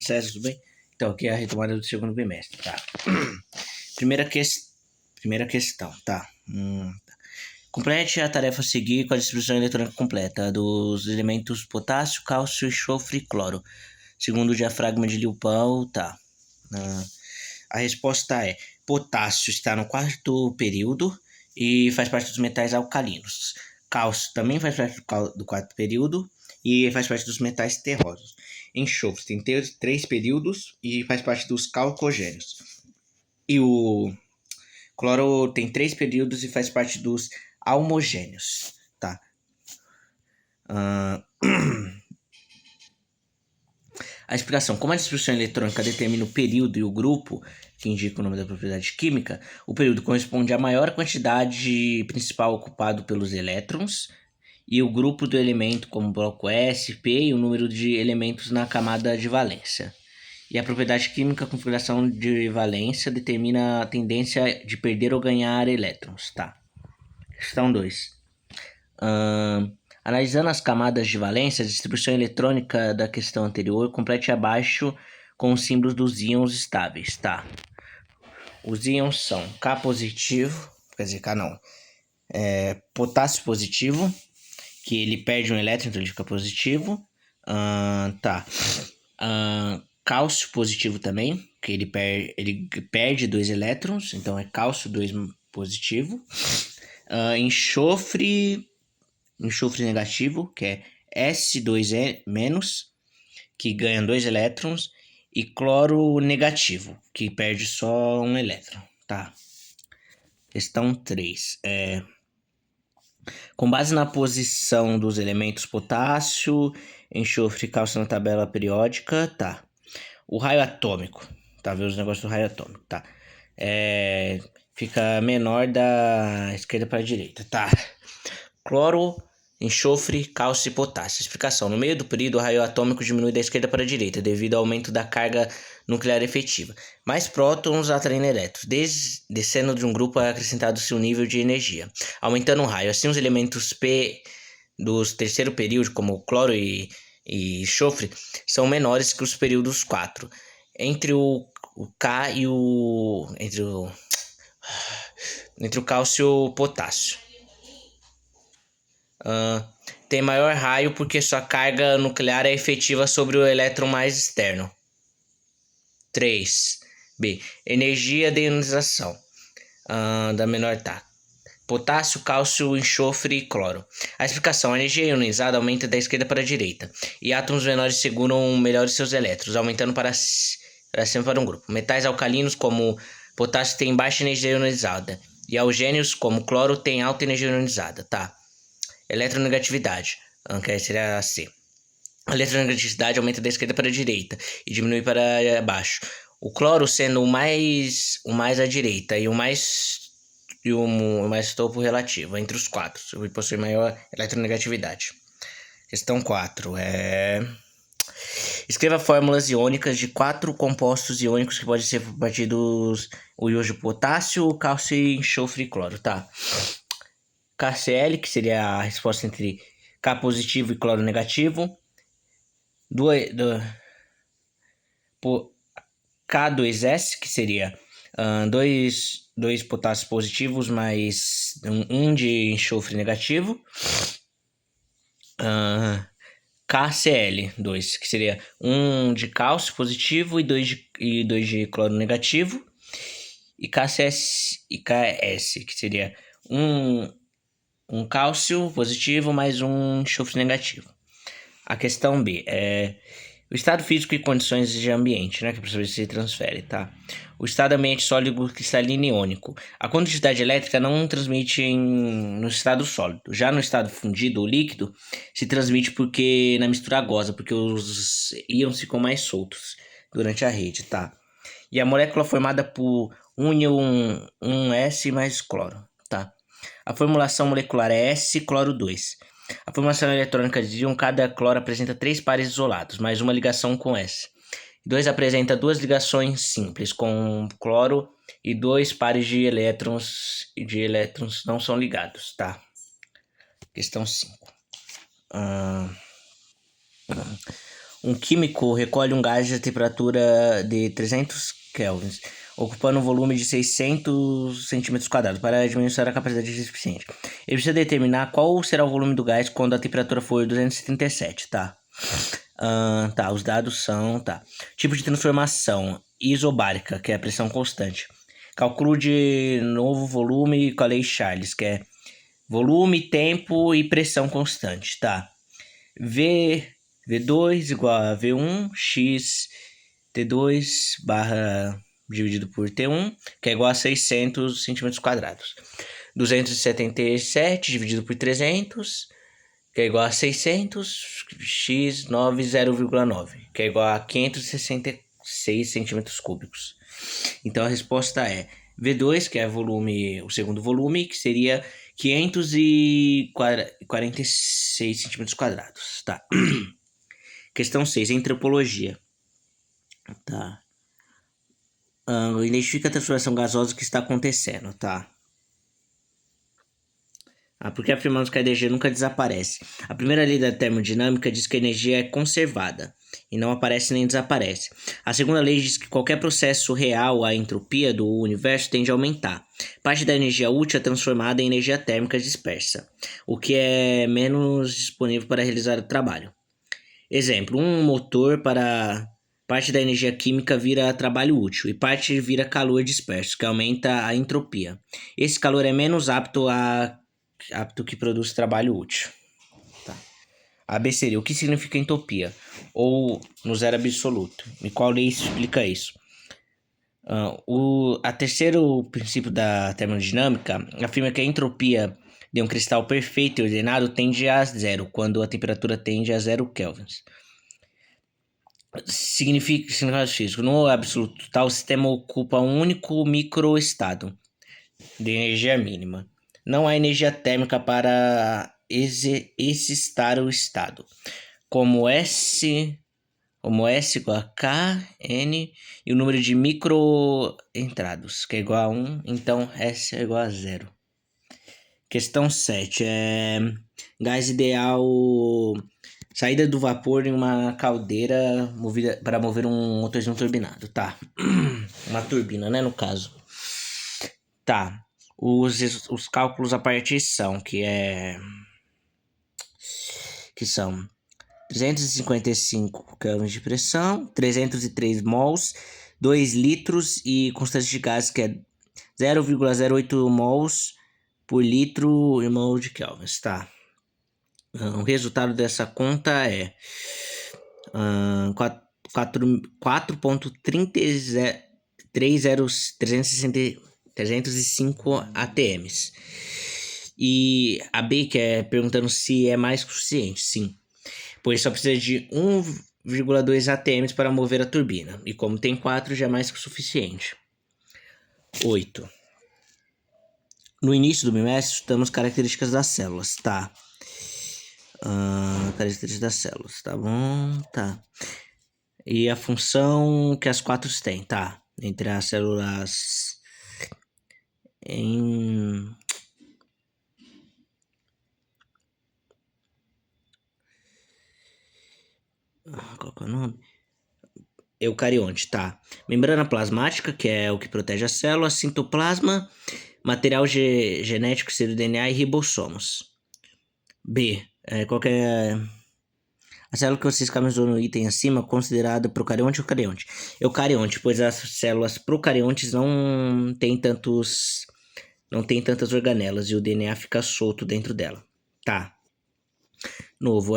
César, tudo bem? Então, aqui é a retomada do segundo bimestre, tá? Primeira questão, tá? Complete a tarefa a seguir com a distribuição eletrônica completa dos elementos potássio, cálcio, enxofre e cloro. Segundo o diafragma de Liouville, tá? A resposta é: potássio está no quarto período e faz parte dos metais alcalinos. Cálcio também faz parte do quarto período e faz parte dos metais terrosos. Enxofre tem três períodos e faz parte dos calcogênios. E o cloro tem três períodos e faz parte dos almogênios, tá? A explicação: como a distribuição eletrônica determina o período e o grupo, que indica o nome da propriedade química, o período corresponde à maior quantidade principal ocupado pelos elétrons e o grupo do elemento como bloco S, P e o número de elementos na camada de valência. E a propriedade química, a configuração de valência, determina a tendência de perder ou ganhar elétrons, tá? Questão 2. Analisando as camadas de valência, a distribuição eletrônica da questão anterior, complete abaixo com os símbolos dos íons estáveis, tá? Os íons são K positivo, quer dizer, K não, potássio positivo, que ele perde um elétron, então ele fica positivo. Cálcio positivo também, que ele perde 2 elétrons, então é cálcio 2 positivo. Enxofre negativo, que é S2E-, que ganha 2 elétrons. E cloro negativo, que perde só um elétron, tá? Questão 3. Com base na posição dos elementos potássio, enxofre e cálcio na tabela periódica, tá? O raio atômico, tá? Vê os negócios do raio atômico, tá? Fica menor da esquerda para a direita, tá? Cloro, enxofre, cálcio e potássio. Explicação: no meio do período, o raio atômico diminui da esquerda para a direita devido ao aumento da carga nuclear efetiva. Mais prótons atraem elétrons. Descendo de um grupo é acrescentado-se um nível de energia, aumentando o raio. Assim, os elementos P dos terceiro período, como cloro e enxofre, são menores que os períodos 4. Entre o K e o... Entre o cálcio e o potássio. Tem maior raio porque sua carga nuclear é efetiva sobre o elétron mais externo. 3. B. Energia de ionização da menor tá. Potássio, cálcio, enxofre e cloro. A explicação: a energia ionizada aumenta da esquerda para a direita e átomos menores seguram melhor os seus elétrons, aumentando para cima para um grupo. Metais alcalinos como potássio têm baixa energia ionizada e halogênios como cloro têm alta energia ionizada, tá? Eletronegatividade, que seria a C. A eletronegatividade aumenta da esquerda para a direita e diminui para baixo. O cloro sendo o mais à direita e o mais topo relativo entre os quatro, ele possui maior eletronegatividade. Questão 4. Escreva fórmulas iônicas de 4 compostos iônicos que podem ser partidos o íon de potássio, cálcio, enxofre e cloro, tá? KCl, que seria a resposta entre K positivo e cloro negativo. K2S, que seria 2 potássios positivos mais 1 de enxofre negativo. KCl2, que seria 1 de cálcio positivo e 2 de cloro negativo. E KS, que seria 1 cálcio positivo mais 1 enxofre negativo. A questão B é o estado físico e condições de ambiente, né, que para saber se transfere, tá? O estado ambiente sólido, cristalino e iônico. A condutividade elétrica não transmite no estado sólido. Já no estado fundido ou líquido, se transmite porque na mistura aquosa, porque os íons ficam mais soltos durante a rede, tá? E a molécula formada por um S mais cloro, tá? A formulação molecular é S-cloro 2. A formação eletrônica de íon, cada cloro apresenta 3 pares isolados, mais uma ligação com S. 2 apresenta 2 ligações simples com cloro e 2 pares de elétrons não são ligados, tá? Questão 5. Um químico recolhe um gás de temperatura de 300 kelvins, ocupando um volume de 600 centímetros quadrados, para diminuir a capacidade de recipiente. Ele precisa determinar qual será o volume do gás quando a temperatura for 277, tá? Tá, os dados são, tá. Tipo de transformação isobárica, que é a pressão constante. Cálculo de novo volume com a lei Charles, que é volume, tempo e pressão constante, tá? V2 igual a V1 x T2 barra dividido por T1, que é igual a 600 centímetros quadrados. 277 dividido por 300, que é igual a 600, x 9, 0,9, que é igual a 566 centímetros cúbicos. Então a resposta é V2, que é volume, o segundo volume, que seria 546 centímetros quadrados, tá? Questão 6, antropologia. Tá. Identifica a transformação gasosa que está acontecendo, tá? Porque afirmamos que a energia nunca desaparece. A primeira lei da termodinâmica diz que a energia é conservada e não aparece nem desaparece. A segunda lei diz que qualquer processo real, a entropia do universo tende a aumentar. Parte da energia útil é transformada em energia térmica dispersa, o que é menos disponível para realizar o trabalho. Exemplo, um motor para parte da energia química vira trabalho útil e parte vira calor disperso, que aumenta a entropia. Esse calor é menos apto que produz trabalho útil. Tá. AB seria o que significa entropia, ou no zero absoluto. E qual lei explica isso? A terceiro princípio da termodinâmica afirma que a entropia de um cristal perfeito e ordenado tende a zero, quando a temperatura tende a 0 kelvins. Significado físico. No absoluto, tal sistema ocupa um único microestado de energia mínima. Não há energia térmica para existar o estado. Como S igual a K, N e o número de microentrados, que é igual a 1, então S é igual a 0. Questão 7. Gás ideal. Saída do vapor em uma caldeira movida para mover um motorzinho turbinado, tá? Uma turbina, né, no caso. Tá. Os cálculos a partir são que são 355 kelvins de pressão, 303 mols, 2 litros e constante de gás que é 0,08 mols por litro e mol de kelvins, tá? O resultado dessa conta é 4,305 ATMs. E a B, que é perguntando se é mais que suficiente. Sim, pois só precisa de 1,2 ATMs para mover a turbina. E como tem 4, já é mais que suficiente. 8. No início do bimestre, estudamos características das células, tá? Características das células, tá bom? Tá. E a função que as 4 têm, tá? Entre as células em... Qual que é o nome? Eucarionte, tá? Membrana plasmática, que é o que protege a célula, citoplasma, material genético, seria o DNA e ribossomos. B. Qual que é a célula que vocês camisou no item acima, considerada procarionte ou eucarionte? Eucarionte, pois as células procariontes não têm tantas organelas e o DNA fica solto dentro dela. Tá. Novo,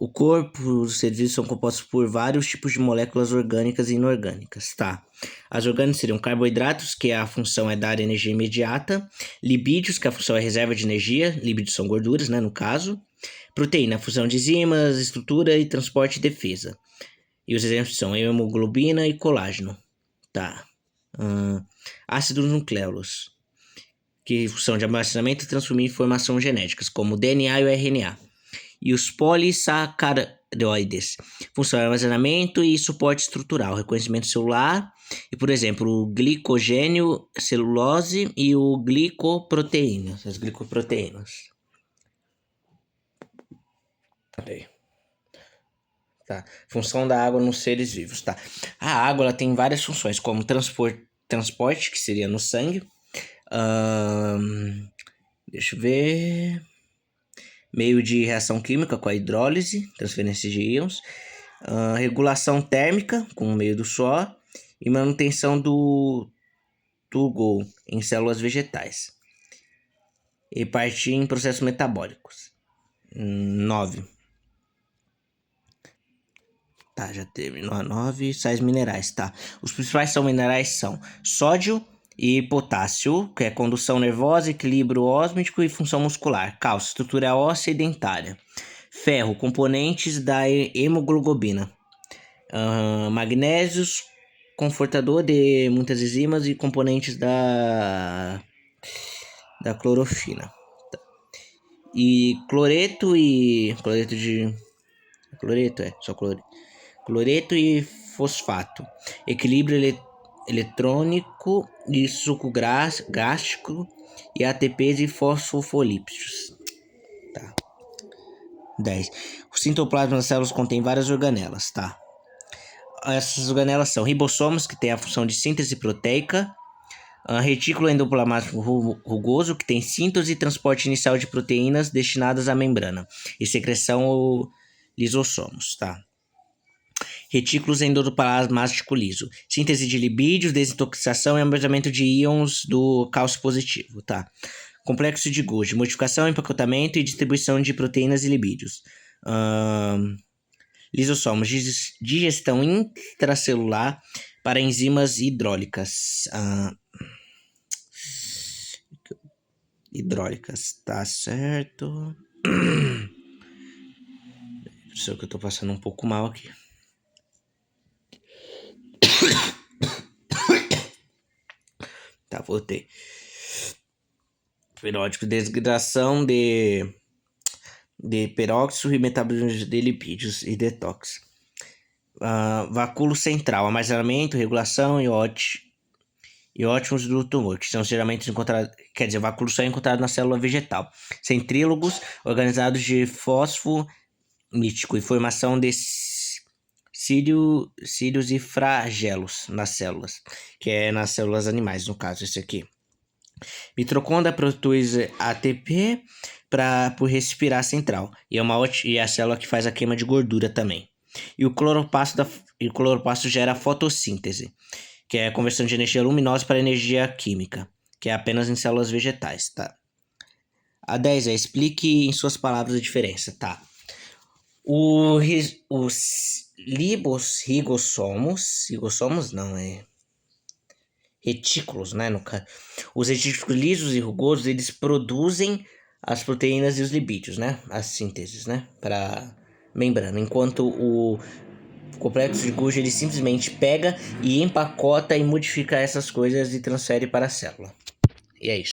o corpo, os seres vivos são compostos por vários tipos de moléculas orgânicas e inorgânicas, tá? As orgânicas seriam carboidratos, que a função é dar energia imediata, lipídios, que a função é reserva de energia, lipídios são gorduras, né, no caso, proteína, a função de enzimas, estrutura e transporte e defesa. E os exemplos são hemoglobina e colágeno, tá? Ácidos nucleolos, que função de armazenamento e transformar informação genéticas, como o DNA e o RNA. E os polissacaroides, função de armazenamento e suporte estrutural, reconhecimento celular, e, por exemplo, o glicogênio, celulose e o glicoproteínas, as glicoproteínas. Tá? Função da água nos seres vivos, tá? A água ela tem várias funções, como transporte, que seria no sangue. Deixa eu ver. Meio de reação química com a hidrólise, transferência de íons. Regulação térmica, com o meio do suor. E manutenção do turgor em células vegetais. E partir em processos metabólicos. 9. Tá, já terminou a 9. Sais minerais, tá. Os principais minerais são sódio e potássio, que é condução nervosa, equilíbrio ósmico e função muscular. Cálcio, estrutura óssea e dentária. Ferro, componentes da hemoglobina. Magnésios, confortador de muitas enzimas e componentes da clorofila. E cloreto e fosfato, equilíbrio eletrônico e suco gástrico e ATPs e fosfolípidos. Tá. 10. O citoplasma das células contém várias organelas, tá? Essas organelas são ribossomos, que tem a função de síntese proteica, retículo endoplasmático rugoso, que tem síntese e transporte inicial de proteínas destinadas à membrana, e secreção ou lisossomos, tá? Retículos endoplasmático liso, síntese de lipídios, desintoxicação e armazenamento de íons do cálcio positivo, tá? Complexo de Golgi, modificação, empacotamento e distribuição de proteínas e lipídios. Lisossomos, digestão intracelular para enzimas hidrólicas. Hidrólicas, tá certo. Sei que eu tô passando um pouco mal aqui. Tá, voltei. Periódico de degradação de peróxido e metabolismo de lipídios e detox. Vacúolo central, armazenamento, regulação e ótimos do tumor, que são geralmente encontrados, quer dizer, vacúolo só é encontrado na célula vegetal. Centrílogos, organizados de fosfolítico e formação de cílios e flagelos nas células, que é nas células animais, no caso, esse aqui. Mitocôndria produz ATP por respirar central, e é a célula que faz a queima de gordura também. E o cloroplasto gera fotossíntese, que é a conversão de energia luminosa para energia química, que é apenas em células vegetais, tá? A 10 explique em suas palavras a diferença, tá? Os ribossomos não, retículos, né, no caso. Os retículos lisos e rugosos, eles produzem as proteínas e os lipídios, né, as sínteses, né, para membrana, enquanto o complexo de Golgi ele simplesmente pega e empacota e modifica essas coisas e transfere para a célula. E é isso.